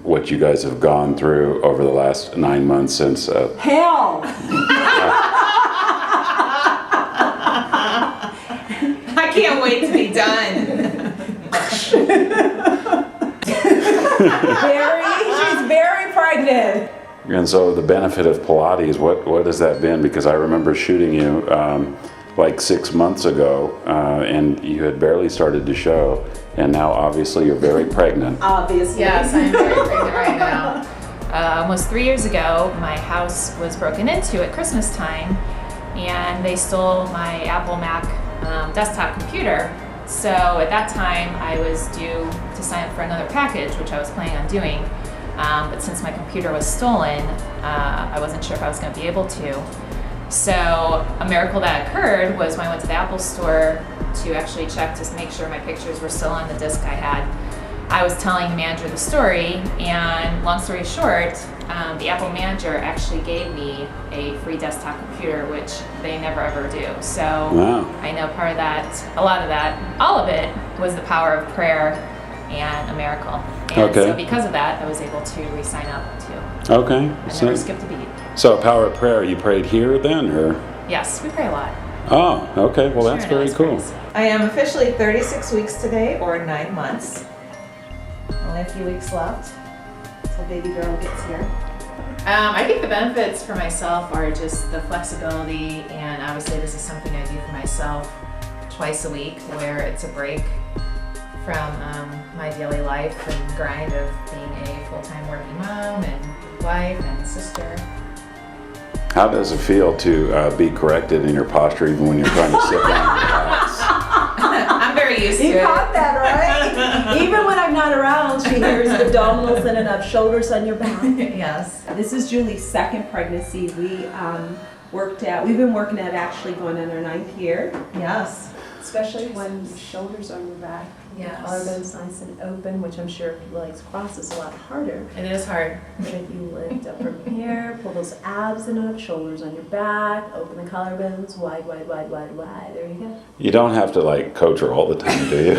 what you guys have gone through over the last 9 months since. Hell! I can't wait to be done. She's very pregnant. And so the benefit of Pilates, what has that been? Because I remember shooting you like 6 months ago, and you had barely started to show, and now obviously you're very pregnant. Obviously. Yes, I'm very pregnant right now. Almost 3 years ago, my house was broken into at Christmas time, and they stole my Apple Mac desktop computer. So at that time, I was due to sign up for another package, which I was planning on doing. But since my computer was stolen, I wasn't sure if I was going to be able to. So a miracle that occurred was when I went to the Apple store to actually check to make sure my pictures were still on the disk I had. I was telling the manager the story, and long story short, the Apple manager actually gave me a free desktop computer, which they never ever do. So Wow. I know part of that, a lot of that, all of it was the power of prayer and a miracle. And Okay. so because of that, I was able to re-sign up too. Okay. I never skipped a beat. So power of prayer, you prayed here then, or? Yes, we pray a lot. Oh, okay. Well, that's Sharon very always cool. prays. I am officially 36 weeks today, or 9 months. Only a few weeks left till baby girl gets here. I think the benefits for myself are just the flexibility, and obviously this is something I do for myself twice a week, where it's a break from my daily life and grind of being a full-time working mom and wife and sister. How does it feel to be corrected in your posture even when you're trying to sit down? I'm very used to You it. caught that, right? Even when I'm not around, she hears abdominals and enough shoulders on your back. Yes. This is Julie's second pregnancy. We've been working at actually going on our 9th year. Yes. Especially when the shoulders on your back. Yes. The collarbone's nice and open, which I'm sure if your legs cross is a lot harder. It is hard. But if you lift up from here, pull those abs in up, shoulders on your back, open the collarbones, wide, wide, wide, wide, wide. There you go. You don't have to like coach her all the time, do you?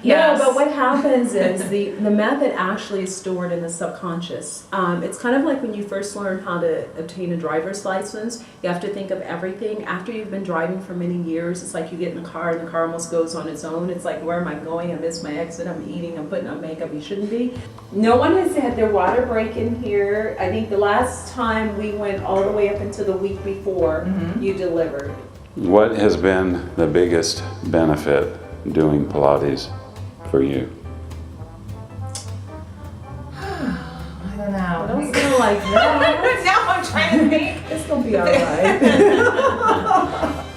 Yes. No, but what happens is the method actually is stored in the subconscious. It's kind of like when you first learn how to obtain a driver's license. You have to think of everything. After you've been driving for many years, it's like you get in the car and the car almost goes on its own. It's like, where am I going? I missed my exit. I'm eating. I'm putting on makeup. You shouldn't be. No one has had their water break in here. I think the last time we went all the way up until the week before you delivered. What has been the biggest benefit doing Pilates for you? I don't know. Don't feel like that. Now I'm trying to think. It's going to be all right.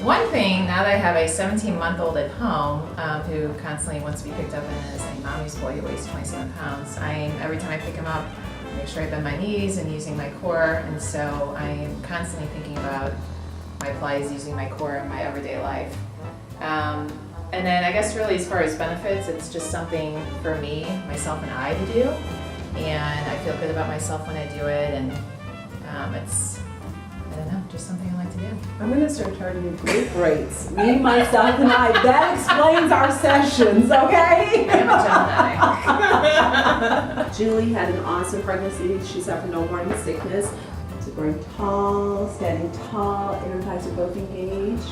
One thing, now that I have a 17-month-old at home who constantly wants to be picked up and saying, "Mommy's boy, who weighs 27 pounds," every time I pick him up, I make sure I bend my knees and using my core, and so I am constantly thinking about my Pilates using my core in my everyday life. And then I guess really as far as benefits, it's just something for me, myself and I to do, and I feel good about myself when I do it, and it's, I don't know, just something I like to do. I'm going to start charging you group rates. Me, myself, and I. That explains our sessions, okay? I'm a Gemini. Julie had an awesome pregnancy. She suffered no morning sickness. So growing tall, standing tall, inner thighs are both engaged.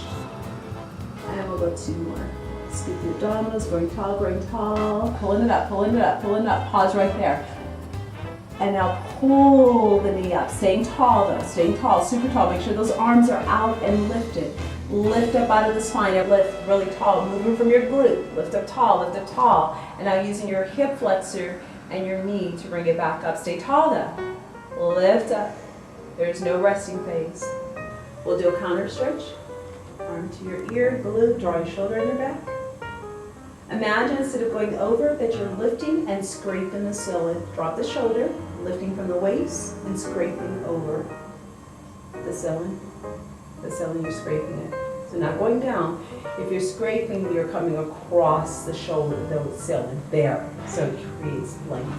And we'll go 2 more. Scoop the abdominals, growing tall, pulling it up, pulling it up, pulling it up. Pause right there. And now pull the knee up, staying tall though, staying tall, super tall. Make sure those arms are out and lifted. Lift up out of the spine and lift really tall, moving from your glute. Lift up tall, lift up tall. And now using your hip flexor and your knee to bring it back up. Stay tall though. Lift up. There's no resting phase. We'll do a counter stretch. Arm to your ear, glute, draw your shoulder in your back. Imagine instead of going over that you're lifting and scraping the ceiling. Drop the shoulder, lifting from the waist and scraping over the ceiling. The ceiling, you're scraping it. So not going down. If you're scraping, you're coming across the shoulder, the ceiling, there. So it creates length.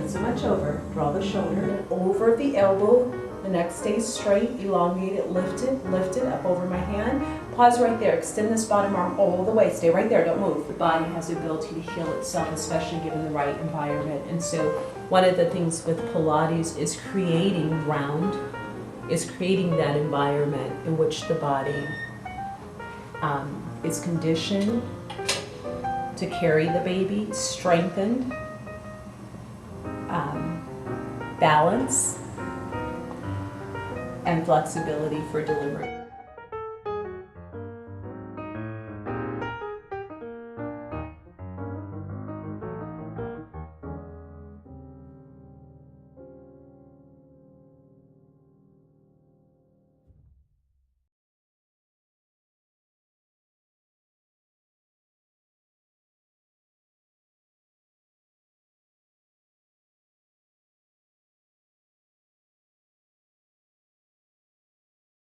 Not so much over. Draw the shoulder over the elbow. The neck stays straight, elongate it, lift it up over my hand. Pause right there, extend this bottom arm all the way. Stay right there, don't move. The body has the ability to heal itself, especially given the right environment. And so one of the things with Pilates is creating that environment in which the body is conditioned to carry the baby, strengthened, balance, and flexibility for delivery.